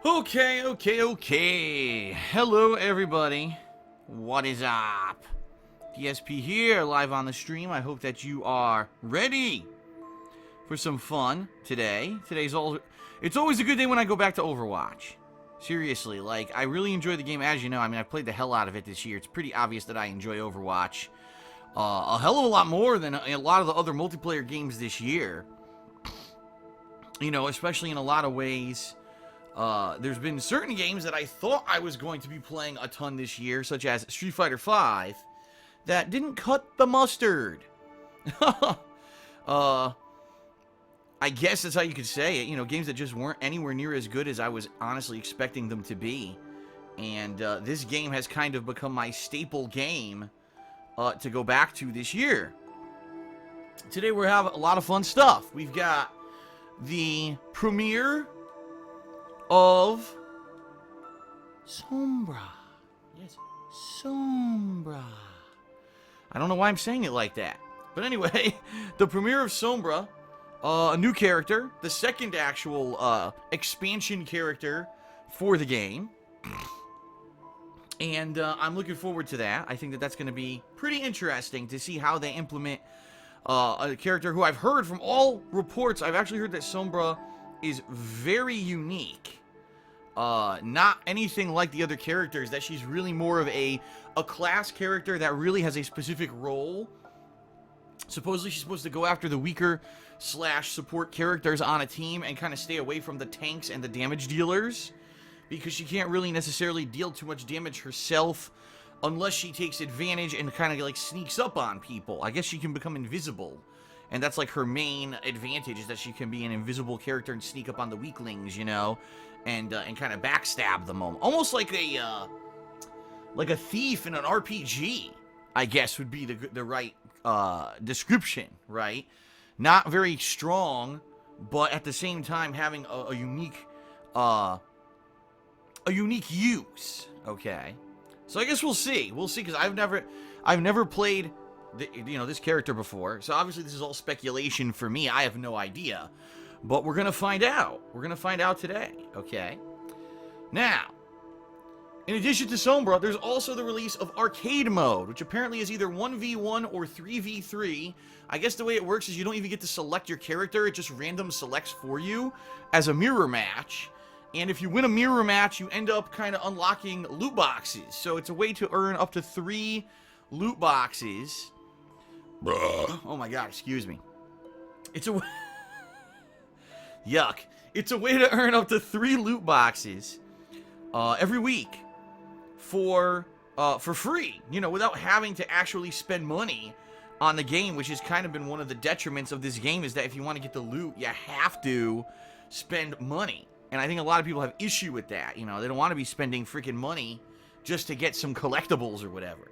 Okay. Hello, everybody. What is up? DSP here, live on the stream. I hope that you are ready for some fun today. It's always a good day when I go back to Overwatch. Seriously, like, I really enjoy the game, as you know. I mean, I've played the hell out of it this year. It's pretty obvious that I enjoy Overwatch a hell of a lot more than a lot of the other multiplayer games this year. You know, especially in a lot of ways. There's been certain games that I thought I was going to be playing a ton this year, such as Street Fighter V, that didn't cut the mustard. I guess that's how you could say it. You know, games that just weren't anywhere near as good as I was honestly expecting them to be. And this game has kind of become my staple game to go back to this year. Today we have a lot of fun stuff. We've got the premiere of Sombra. Yes, Sombra. I don't know why I'm saying it like that. But anyway, the premiere of Sombra, a new character, the second actual expansion character for the game. And I'm looking forward to that. I think that that's going to be pretty interesting to see how they implement a character who I've heard from all reports. I've actually heard that Sombra is very unique. Not anything like the other characters, that she's really more of a class character that really has a specific role. Supposedly she's supposed to go after the weaker / support characters on a team and kind of stay away from the tanks and the damage dealers, because she can't really necessarily deal too much damage herself unless she takes advantage and kind of like sneaks up on people. I guess she can become invisible. And that's like her main advantage, is that she can be an invisible character and sneak up on the weaklings, you know, and kind of backstab them, almost like a thief in an RPG, I guess would be the right description, right? Not very strong, but at the same time having a unique use. Okay, so I guess we'll see, because I've never played this character before, so obviously this is all speculation for me. I have no idea, but we're gonna find out. We're gonna find out today. Okay. Now, in addition to Sombra, there's also the release of Arcade Mode, which apparently is either 1v1 or 3v3. I guess the way it works is you don't even get to select your character; it just random selects for you as a mirror match. And if you win a mirror match, you end up kind of unlocking loot boxes. So it's a way to earn up to 3 loot boxes. Oh my god, excuse me. It's a yuck. It's a way to earn up to 3 loot boxes every week for free, you know, without having to actually spend money on the game, which has kind of been one of the detriments of this game, is that if you want to get the loot, you have to spend money. And I think a lot of people have issue with that. You know, they don't want to be spending freaking money just to get some collectibles or whatever.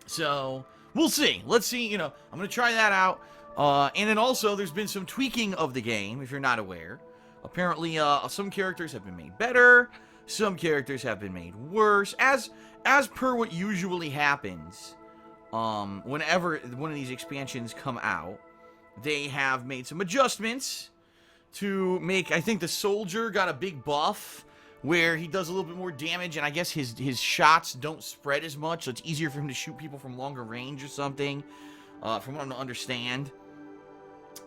So we'll see. Let's see, you know, I'm going to try that out. And then also, there's been some tweaking of the game, if you're not aware. Apparently, some characters have been made better. Some characters have been made worse. As per what usually happens, whenever one of these expansions come out, they have made some adjustments to make, I think the soldier got a big buff, where he does a little bit more damage, and I guess his shots don't spread as much, so it's easier for him to shoot people from longer range or something, from what I'm to understand.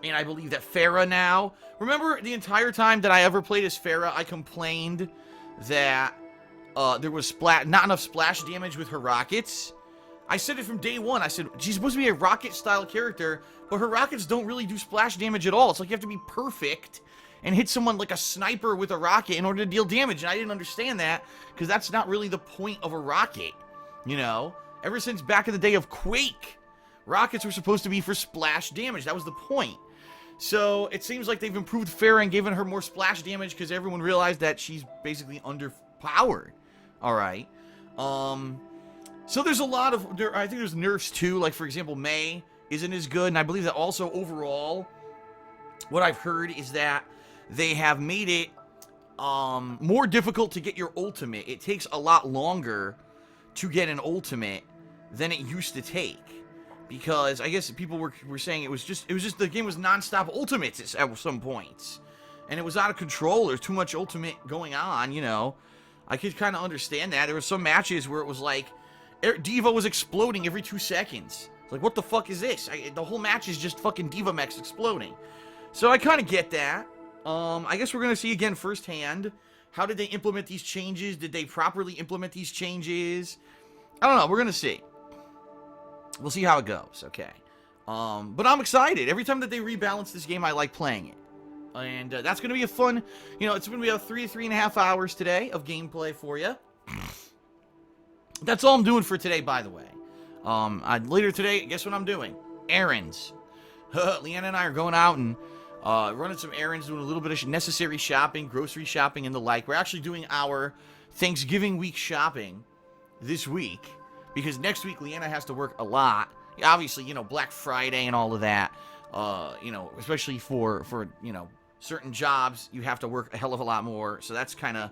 And I believe that Pharah now, remember the entire time that I ever played as Pharah, I complained that there was not enough splash damage with her rockets. I said it from day one. I said, she's supposed to be a rocket-style character, but her rockets don't really do splash damage at all. It's like you have to be perfect and hit someone like a sniper with a rocket in order to deal damage. And I didn't understand that, because that's not really the point of a rocket, you know? Ever since back in the day of Quake, rockets were supposed to be for splash damage. That was the point. So it seems like they've improved Pharah and given her more splash damage, because everyone realized that she's basically underpowered. Alright. So there's a lot of, I think there's nerfs too, like for example, Mei isn't as good, and I believe that also overall, what I've heard is that they have made it more difficult to get your ultimate. It takes a lot longer to get an ultimate than it used to take. because I guess people were saying it was just the game was non-stop ultimates at some points. and it was out of control. There's too much ultimate going on, you know. I could kind of understand that. There were some matches where it was like, D.Va was exploding every 2 seconds. Like, what the fuck is this? The whole match is just fucking D.Va mechs exploding. So I kind of get that. I guess we're going to see again firsthand. How did they implement these changes? Did they properly implement these changes? I don't know. We're going to see. We'll see how it goes. Okay. But I'm excited. Every time that they rebalance this game, I like playing it. And that's going to be a fun, you know, it's going to be about 3.5 hours today of gameplay for you. That's all I'm doing for today, by the way. Later today, guess what I'm doing? Errands. Leanna and I are going out and running some errands, doing a little bit of necessary shopping, grocery shopping, and the like. We're actually doing our Thanksgiving week shopping this week, because next week Leanna has to work a lot. Obviously, you know, Black Friday and all of that. You know, especially for you know, certain jobs, you have to work a hell of a lot more. So that's kind of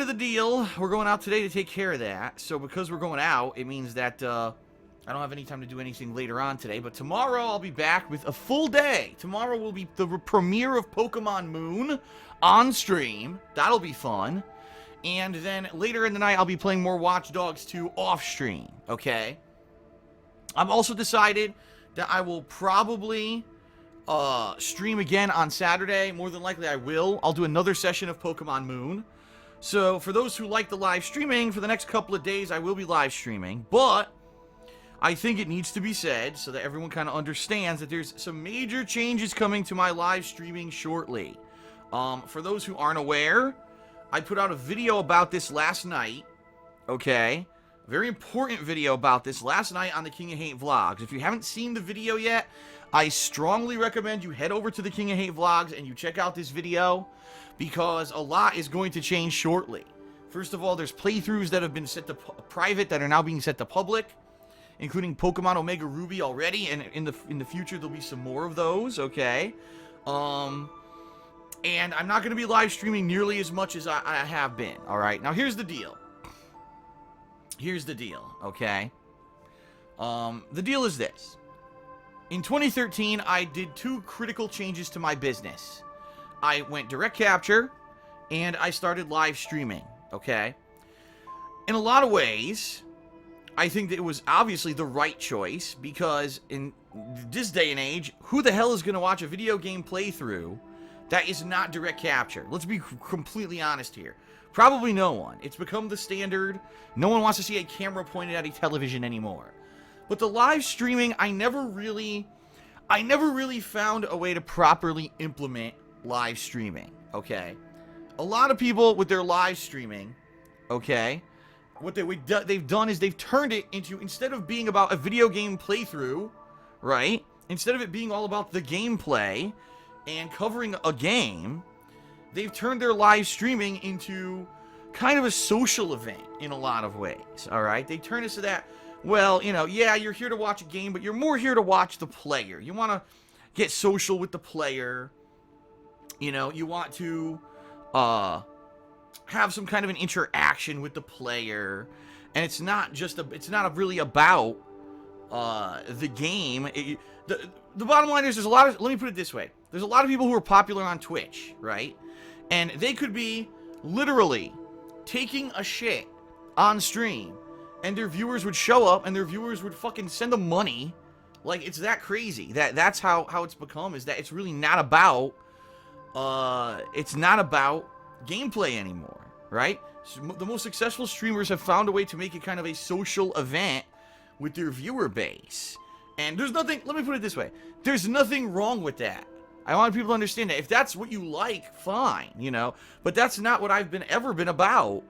the deal. We're going out today to take care of that. So because we're going out, it means that I don't have any time to do anything later on today. But tomorrow I'll be back with a full day. Tomorrow will be the premiere of Pokemon Moon on stream. That'll be fun. And then later in the night, I'll be playing more Watch Dogs 2 off stream. Okay? I've also decided that I will probably stream again on Saturday. More than likely I will. I'll do another session of Pokemon Moon. So for those who like the live streaming, for the next couple of days I will be live streaming. But I think it needs to be said so that everyone kind of understands that there's some major changes coming to my live streaming shortly. For those who aren't aware, I put out a video about this last night. Okay? A very important video about this last night on the King of Hate vlogs. If you haven't seen the video yet, I strongly recommend you head over to the King of Hate vlogs and you check out this video, because a lot is going to change shortly. First of all, there's playthroughs that have been set to private that are now being set to public, including Pokemon Omega Ruby already, and in the future there'll be some more of those. Okay, and I'm not going to be live streaming nearly as much as I have been. All right, now here's the deal. Okay, the deal is this. In 2013, I did 2 critical changes to my business. I went direct capture, and I started live streaming. Okay, in a lot of ways, I think that it was obviously the right choice, because in this day and age, who the hell is going to watch a video game playthrough that is not direct capture? Let's be completely honest here. Probably no one. It's become the standard. No one wants to see a camera pointed at a television anymore. But the live streaming, I never really found a way to properly implement live streaming. Okay? A lot of people with their live streaming, okay, what they've done is they've turned it into, instead of being about a video game playthrough, right? Instead of it being all about the gameplay and covering a game, they've turned their live streaming into kind of a social event in a lot of ways, all right? They turn it so that, well, you know, yeah, you're here to watch a game, but you're more here to watch the player. You want to get social with the player. You know, you want to have some kind of an interaction with the player, and it's not really about the game. The bottom line is, let me put it this way. There's a lot of people who are popular on Twitch, right? And they could be literally taking a shit on stream, and their viewers would show up, and their viewers would fucking send them money. Like, it's that crazy. That's how it's become, is that it's really not about gameplay anymore, right? So the most successful streamers have found a way to make it kind of a social event with their viewer base. And there's nothing, let me put it this way, there's nothing wrong with that. I want people to understand that. If that's what you like, fine, you know, but that's not what I've ever been about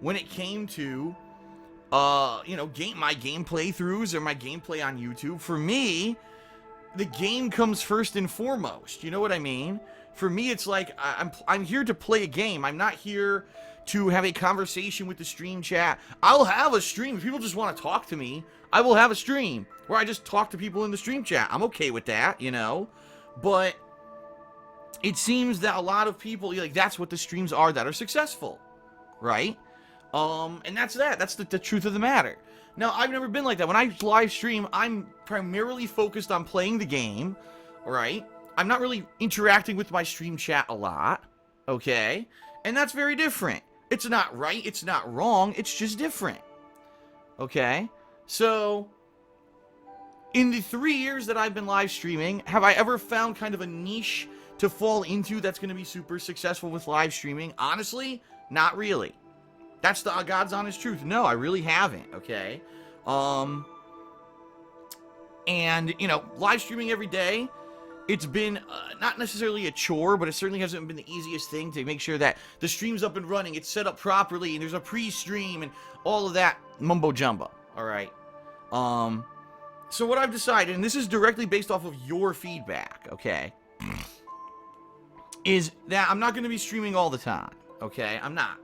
when it came to, you know, my game playthroughs or my gameplay on YouTube. For me, the game comes first and foremost. You know what I mean? For me, it's like, I'm here to play a game. I'm not here to have a conversation with the stream chat. I'll have a stream. If people just want to talk to me, I will have a stream where I just talk to people in the stream chat. I'm okay with that, you know? But it seems that a lot of people, like, that's what the streams are that are successful, right? And that's that. That's the truth of the matter. Now, I've never been like that. When I live stream, I'm primarily focused on playing the game, right? I'm not really interacting with my stream chat a lot, okay? And that's very different. It's not right, it's not wrong, it's just different, okay? So, in the 3 years that I've been live streaming, have I ever found kind of a niche to fall into that's going to be super successful with live streaming? Honestly, not really. That's the God's honest truth. No, I really haven't, okay? And, you know, live streaming every day, it's been not necessarily a chore, but it certainly hasn't been the easiest thing to make sure that the stream's up and running, it's set up properly, and there's a pre-stream, and all of that mumbo-jumbo, alright? So what I've decided, and this is directly based off of your feedback, okay, is that I'm not going to be streaming all the time, okay? I'm not.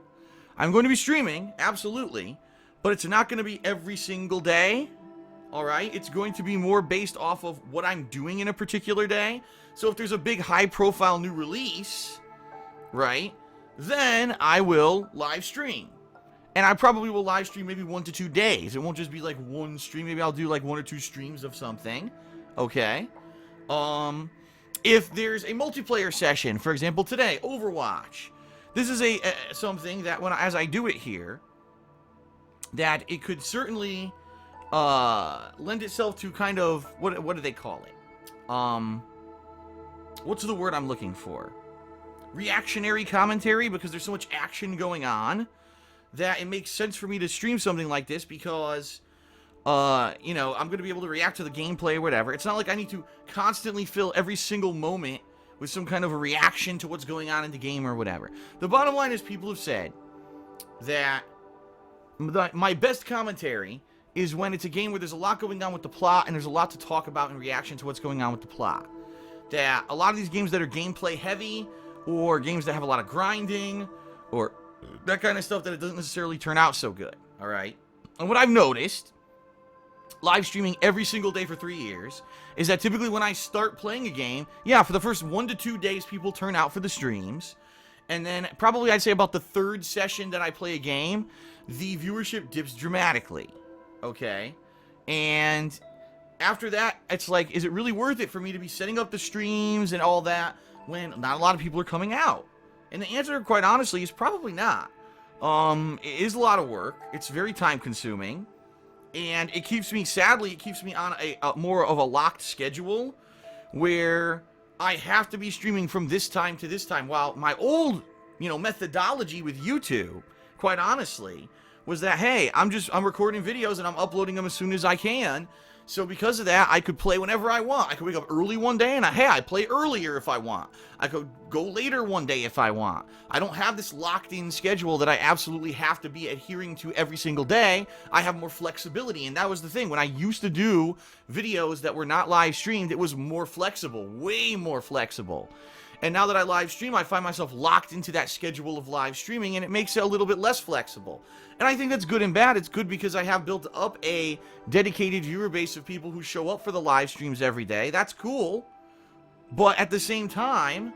I'm going to be streaming, absolutely, but it's not going to be every single day, alright? It's going to be more based off of what I'm doing in a particular day. So if there's a big high-profile new release, right, then I will live stream. And I probably will live stream maybe 1 to 2 days. It won't just be like one stream. Maybe I'll do like 1 or 2 streams of something, okay? If there's a multiplayer session, for example, today, Overwatch. This is something that as I do it here, that it could certainly lend itself to kind of, what do they call it? What's the word I'm looking for? Reactionary commentary, because there's so much action going on that it makes sense for me to stream something like this because, you know, I'm going to be able to react to the gameplay or whatever. It's not like I need to constantly fill every single moment with some kind of a reaction to what's going on in the game or whatever. The bottom line is people have said that my best commentary is when it's a game where there's a lot going on with the plot and there's a lot to talk about in reaction to what's going on with the plot. That a lot of these games that are gameplay heavy, or games that have a lot of grinding, or that kind of stuff, that it doesn't necessarily turn out so good, alright? And what I've noticed, live streaming every single day for 3 years, is that typically when I start playing a game, yeah, for the first 1 to 2 days people turn out for the streams, and then probably I'd say about the 3rd session that I play a game, the viewership dips dramatically, okay? And after that, it's like, is it really worth it for me to be setting up the streams and all that when not a lot of people are coming out? And the answer, quite honestly, is probably not. It is a lot of work. It's very time consuming. And it keeps me, sadly, it keeps me on a more of a locked schedule where I have to be streaming from this time to this time. While my old, you know, methodology with YouTube, quite honestly, was that, hey, I'm recording videos and I'm uploading them as soon as I can. So because of that, I could play whenever I want. I could wake up early one day and I play earlier if I want. I could go later one day if I want. I don't have this locked-in schedule that I absolutely have to be adhering to every single day. I have more flexibility, and that was the thing. When I used to do videos that were not live streamed, it was more flexible, way more flexible. And now that I live stream, I find myself locked into that schedule of live streaming, and it makes it a little bit less flexible. And I think that's good and bad. It's good because I have built up a dedicated viewer base of people who show up for the live streams every day. That's cool. But at the same time,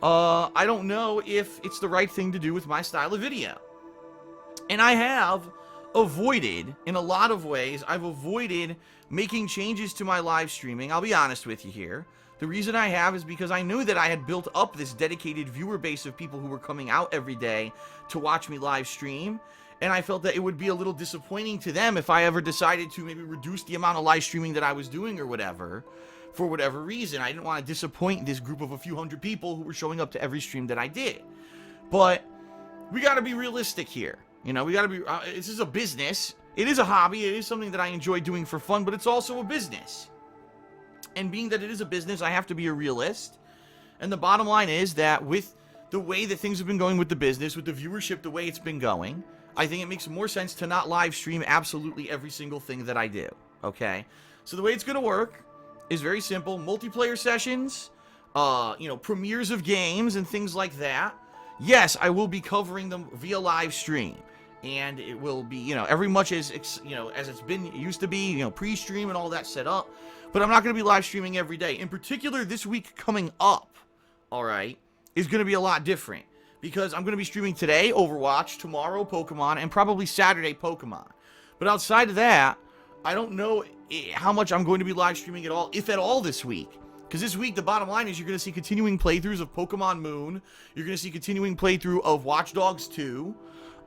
I don't know if it's the right thing to do with my style of video. And I have avoided, in a lot of ways, I've avoided making changes to my live streaming. I'll be honest with you here. The reason I have is because I knew that I had built up this dedicated viewer base of people who were coming out every day to watch me live stream. And I felt that it would be a little disappointing to them if I ever decided to maybe reduce the amount of live streaming that I was doing or whatever, for whatever reason. I didn't want to disappoint this group of a few hundred people who were showing up to every stream that I did. But we got to be realistic here. You know, we got to be, this is a business. It is a hobby. It is something that I enjoy doing for fun, but it's also a business. And being that it is a business, I have to be a realist. And the bottom line is that with the way that things have been going with the business, with the viewership, the way it's been going, I think it makes more sense to not live stream absolutely every single thing that I do, okay? So the way it's going to work is very simple. Multiplayer sessions, you know, premieres of games and things like that. Yes, I will be covering them via live stream. And it will be, you know, every much as, you know, as it's been, it used to be, you know, pre-stream and all that set up. But I'm not going to be live streaming every day. In particular, this week coming up, alright, is going to be a lot different. Because I'm going to be streaming today, Overwatch, tomorrow, Pokemon, and probably Saturday, Pokemon. But outside of that, I don't know how much I'm going to be live streaming at all, if at all, this week. Because this week, the bottom line is you're going to see continuing playthroughs of Pokemon Moon. You're going to see continuing playthrough of Watch Dogs 2.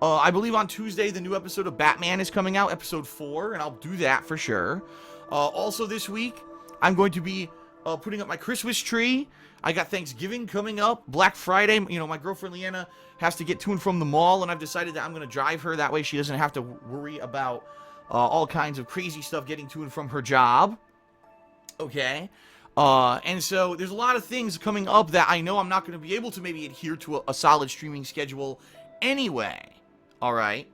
I believe on Tuesday, the new episode of Batman is coming out, episode 4, and I'll do that for sure. Also this week, I'm going to be putting up my Christmas tree. I got Thanksgiving coming up, Black Friday. You know, my girlfriend Leanna has to get to and from the mall, and I've decided that I'm going to drive her. That way she doesn't have to worry about all kinds of crazy stuff getting to and from her job. Okay? And so there's a lot of things coming up that I know I'm not going to be able to maybe adhere to a solid streaming schedule anyway. All right?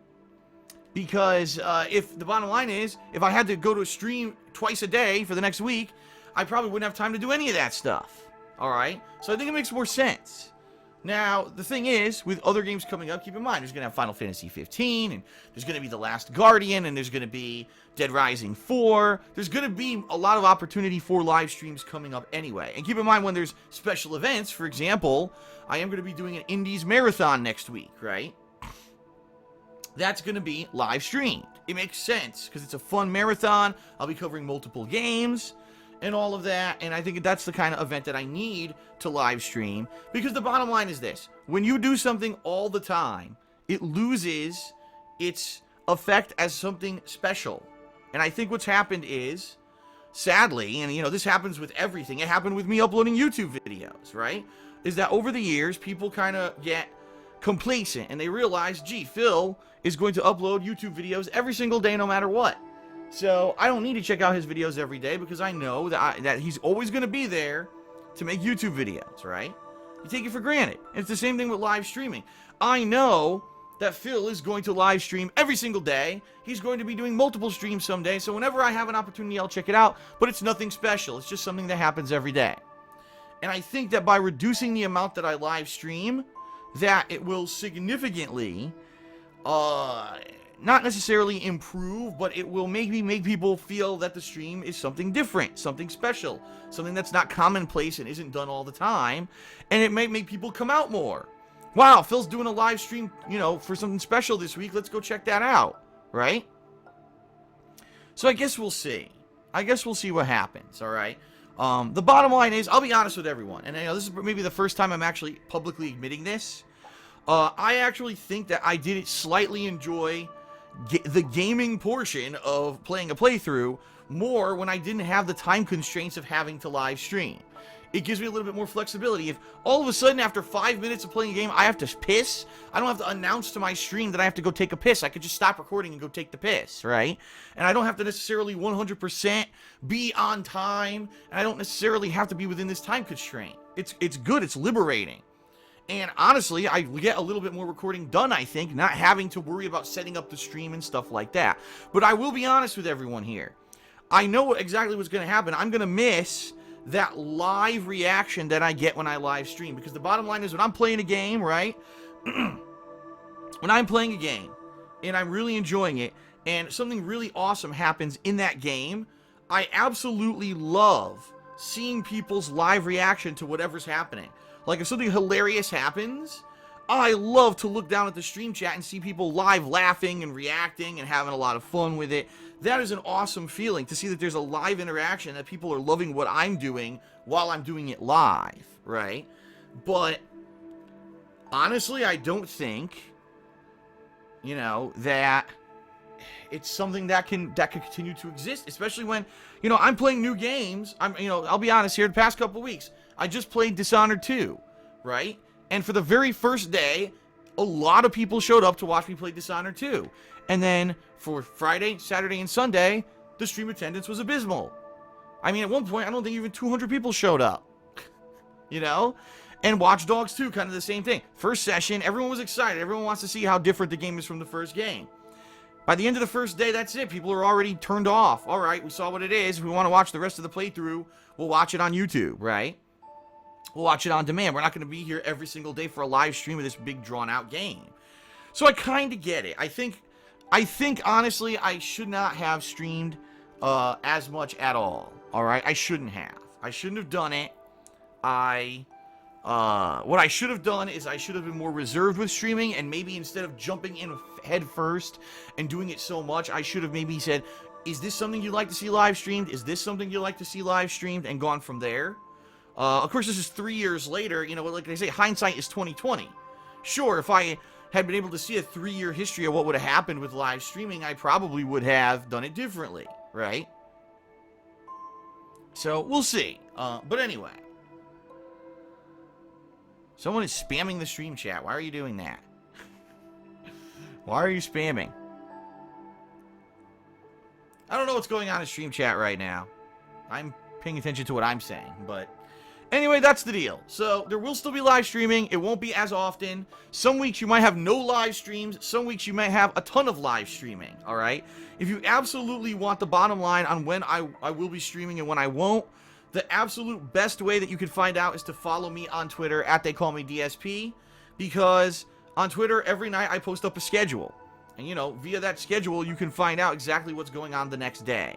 Because if the bottom line is, if I had to go to a stream twice a day for the next week, I probably wouldn't have time to do any of that stuff. All right? So I think it makes more sense. Now, the thing is, with other games coming up, keep in mind, there's going to have Final Fantasy 15, and there's going to be The Last Guardian, and there's going to be Dead Rising 4. There's going to be a lot of opportunity for live streams coming up anyway. And keep in mind, when there's special events, for example, I am going to be doing an Indies Marathon next week, right? That's going to be live streamed. It makes sense, because it's a fun marathon. I'll be covering multiple games and all of that, and I think that's the kind of event that I need to live stream, because the bottom line is this: when you do something all the time, it loses its effect as something special. And I think what's happened is, sadly, and you know, this happens with everything, it happened with me uploading YouTube videos, right? Is that over the years, people kind of get complacent, and they realize, gee, Phil is going to upload YouTube videos every single day no matter what. So I don't need to check out his videos every day, because I know that he's always going to be there to make YouTube videos, right? You take it for granted. And it's the same thing with live streaming. I know that Phil is going to live stream every single day. He's going to be doing multiple streams someday. So whenever I have an opportunity, I'll check it out. But it's nothing special. It's just something that happens every day. And I think that by reducing the amount that I live stream, that it will significantly not necessarily improve, but it will maybe make people feel that the stream is something different, something special, something that's not commonplace and isn't done all the time, and it may make people come out more. Wow, Phil's doing a live stream, you know, for something special this week. Let's go check that out, right? So I guess we'll see. I guess we'll see what happens, all right? The bottom line is, I'll be honest with everyone, and I know this is maybe the first time I'm actually publicly admitting this. I actually think that I did slightly enjoy the gaming portion of playing a playthrough more when I didn't have the time constraints of having to live stream. It gives me a little bit more flexibility. If all of a sudden after 5 minutes of playing a game I have to piss, I don't have to announce to my stream that I have to go take a piss. I could just stop recording and go take the piss, right? And I don't have to necessarily 100% be on time, and I don't necessarily have to be within this time constraint. It's good, it's liberating. And honestly, I get a little bit more recording done, I think, not having to worry about setting up the stream and stuff like that. But I will be honest with everyone here. I know exactly what's going to happen. I'm going to miss that live reaction that I get when I live stream. Because the bottom line is, when I'm playing a game, right? When I'm playing a game and I'm really enjoying it, and something really awesome happens in that game, I absolutely love seeing people's live reaction to whatever's happening. Like, if something hilarious happens, I love to look down at the stream chat and see people live laughing and reacting and having a lot of fun with it. That is an awesome feeling, to see that there's a live interaction, that people are loving what I'm doing while I'm doing it live, right? But honestly, I don't think, you know, that it's something that can continue to exist, especially when, you know, I'm playing new games. I'll be honest here, the past couple weeks, I just played Dishonored 2, right? And for the very first day, a lot of people showed up to watch me play Dishonored 2. And then for Friday, Saturday, and Sunday, the stream attendance was abysmal. I mean, at one point, I don't think even 200 people showed up. You know? And Watch Dogs 2, kind of the same thing. First session, everyone was excited. Everyone wants to see how different the game is from the first game. By the end of the first day, that's it. People are already turned off. All right, we saw what it is. If we want to watch the rest of the playthrough, we'll watch it on YouTube, right? We'll watch it on demand. We're not going to be here every single day for a live stream of this big drawn-out game. So I kind of get it. I think, honestly, I should not have streamed as much at all. All right? I shouldn't have. I shouldn't have done it. What I should have done is I should have been more reserved with streaming, and maybe instead of jumping in head first and doing it so much, I should have maybe said, is this something you'd like to see live streamed? Is this something you'd like to see live streamed? And gone from there. Of course, this is 3 years later. You know, like they say, hindsight is 2020. Sure, if I had been able to see a 3-year history of what would have happened with live streaming, I probably would have done it differently, right? So, we'll see. But anyway. Someone is spamming the stream chat. Why are you doing that? Why are you spamming? I don't know what's going on in stream chat right now. I'm paying attention to what I'm saying, but anyway, that's the deal. So, there will still be live streaming. It won't be as often. Some weeks you might have no live streams. Some weeks you might have a ton of live streaming, all right? If you absolutely want the bottom line on when I will be streaming and when I won't, the absolute best way that you can find out is to follow me on Twitter at TheyCallMeDSP, because on Twitter every night I post up a schedule. And, you know, via that schedule you can find out exactly what's going on the next day.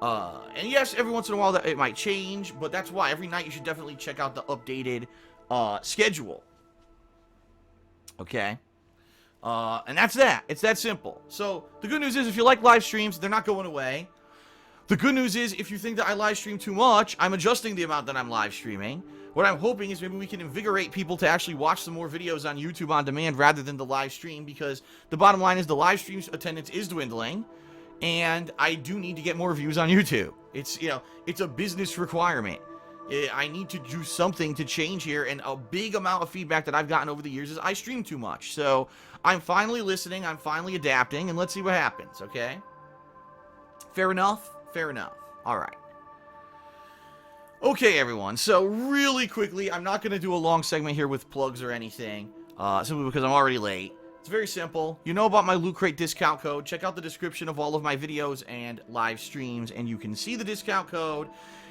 And yes, every once in a while that it might change, but that's why every night you should definitely check out the updated schedule. Okay? And that's that. It's that simple. So, the good news is if you like live streams, they're not going away. The good news is if you think that I live stream too much, I'm adjusting the amount that I'm live streaming. What I'm hoping is maybe we can invigorate people to actually watch some more videos on YouTube on demand rather than the live stream, because the bottom line is the live stream attendance is dwindling. And I do need to get more views on YouTube. It's, you know, it's a business requirement. I need to do something to change here, and a big amount of feedback that I've gotten over the years is I stream too much. So, I'm finally listening, I'm finally adapting, and let's see what happens, okay? Fair enough? Fair enough. Alright. Okay, everyone, so really quickly, I'm not going to do a long segment here with plugs or anything, simply because I'm already late. It's very simple. You know about my Loot Crate discount code. Check out the description of all of my videos and live streams, and you can see the discount code.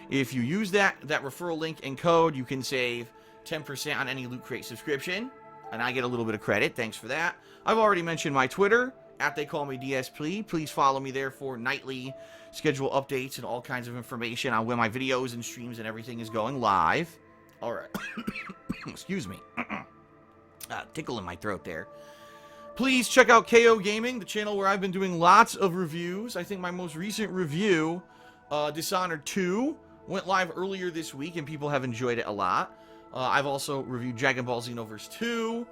If you use that referral link and code, you can save 10% on any Loot Crate subscription, and I get a little bit of credit. Thanks for that. I've already mentioned my Twitter, at TheyCallMeDSP. Please follow me there for nightly schedule updates and all kinds of information on when my videos and streams and everything is going live. Alright. Excuse me. Tickle in my throat there. Please check out KO Gaming, the channel where I've been doing lots of reviews. I think my most recent review, Dishonored 2, went live earlier this week, and people have enjoyed it a lot. I've also reviewed Dragon Ball Xenoverse 2,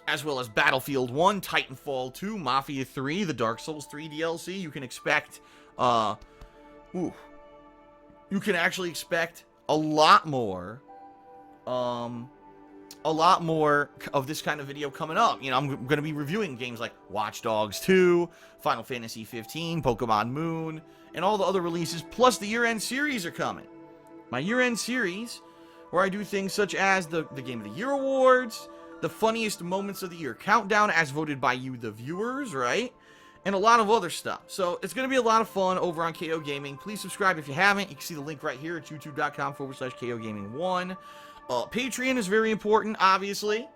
as well as Battlefield 1, Titanfall 2, Mafia 3, the Dark Souls 3 DLC. You can expect, you can actually expect a lot more of this kind of video coming up. You know, I'm going to be reviewing games like Watch Dogs 2, Final Fantasy 15, Pokemon Moon, and all the other releases, plus the year-end series are coming. My year-end series, where I do things such as the Game of the Year Awards, the funniest moments of the year countdown as voted by you, the viewers, right? And a lot of other stuff. So it's going to be a lot of fun over on KO Gaming. Please subscribe if you haven't. You can see the link right here at youtube.com/KO Gaming 1. Patreon is very important, obviously.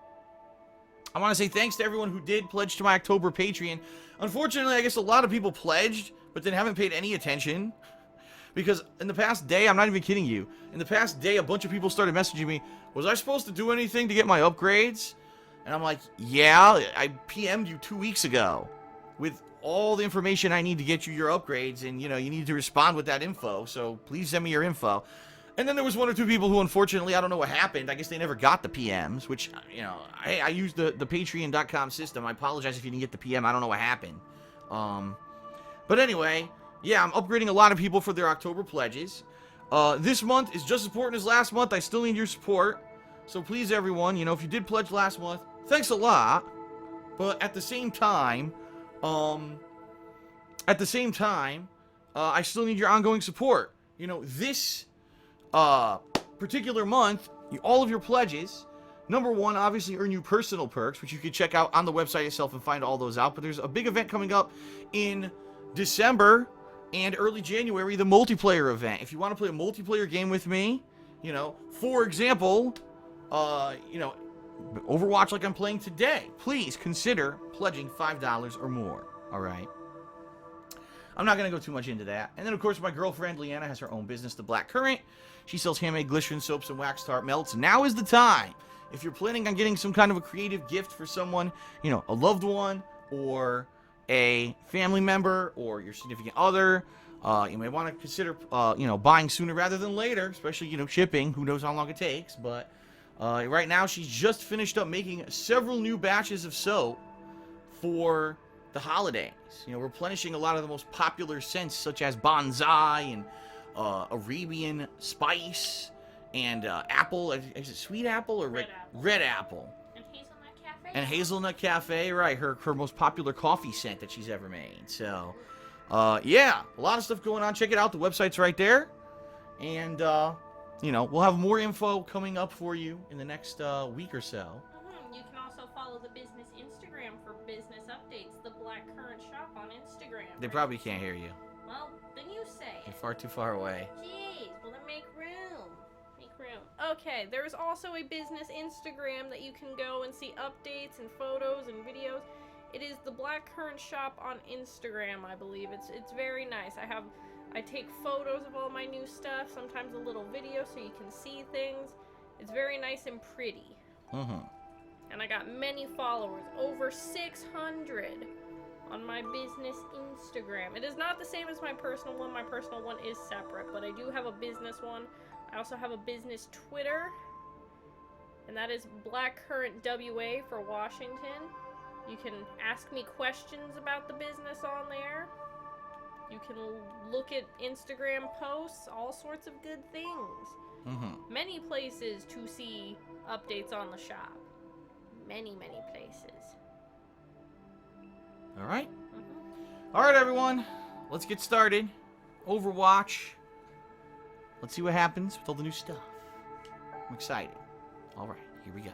I want to say thanks to everyone who did pledge to my October Patreon. Unfortunately, I guess a lot of people pledged, but then haven't paid any attention. Because in the past day, I'm not even kidding you, in the past day, a bunch of people started messaging me, was I supposed to do anything to get my upgrades? And I'm like, yeah, I PM'd you 2 weeks ago with all the information I need to get you your upgrades, and, you know, you need to respond with that info, so please send me your info. And then there was 1 or 2 people who, unfortunately, I don't know what happened. I guess they never got the PMs, which, you know, I used the Patreon.com system. I apologize if you didn't get the PM. I don't know what happened. But anyway, yeah, I'm upgrading a lot of people for their October pledges. This month is just as important as last month. I still need your support. So please, everyone, you know, if you did pledge last month, thanks a lot. But at the same time, I still need your ongoing support. You know, this particular month, all of your pledges, number one, obviously earn you personal perks, which you can check out on the website itself and find all those out. But there's a big event coming up in December and early January, the multiplayer event. If you want to play a multiplayer game with me, you know, for example, you know, Overwatch like I'm playing today, please consider pledging $5 or more, all right? I'm not going to go too much into that. And then, of course, my girlfriend, Leanna, has her own business, The Black Current. She sells handmade glycerin soaps and wax tart melts. Now is the time. If you're planning on getting some kind of a creative gift for someone, you know, a loved one or a family member or your significant other, You may want to consider, buying sooner rather than later, especially, shipping. Who knows how long it takes. But right now, she's just finished up making several new batches of soap for the holidays. Replenishing a lot of the most popular scents, such as bonsai and Arabian spice and apple. Is it sweet apple or red apple? Red apple. And Hazelnut Cafe, right? Her most popular coffee scent that she's ever made. So, yeah, a lot of stuff going on. Check it out. The website's right there. And, we'll have more info coming up for you in the next week or so. You can also follow the business Instagram for business updates. The Black Currant Shop on Instagram. They probably can't hear you. Well, then you say it. You're far too far away. Jeez, well then make room. Okay, there's also a business Instagram that you can go and see updates and photos and videos. It is the Black Currant Shop on Instagram, I believe. It's very nice. I take photos of all my new stuff, sometimes a little video so you can see things. It's very nice and pretty. And I got many followers, over 600 on my business Instagram. It is not the same as my personal one. My personal one is separate, but I do have a business one. I also have a business Twitter, and that is Black Currant WA for Washington. You can ask me questions about the business on there. You can look at Instagram posts, all sorts of good things. Many places to see updates on the shop. Many places. All right. All right, everyone. Let's get started. Overwatch. Let's see what happens with all the new stuff. I'm excited. All right, here we go.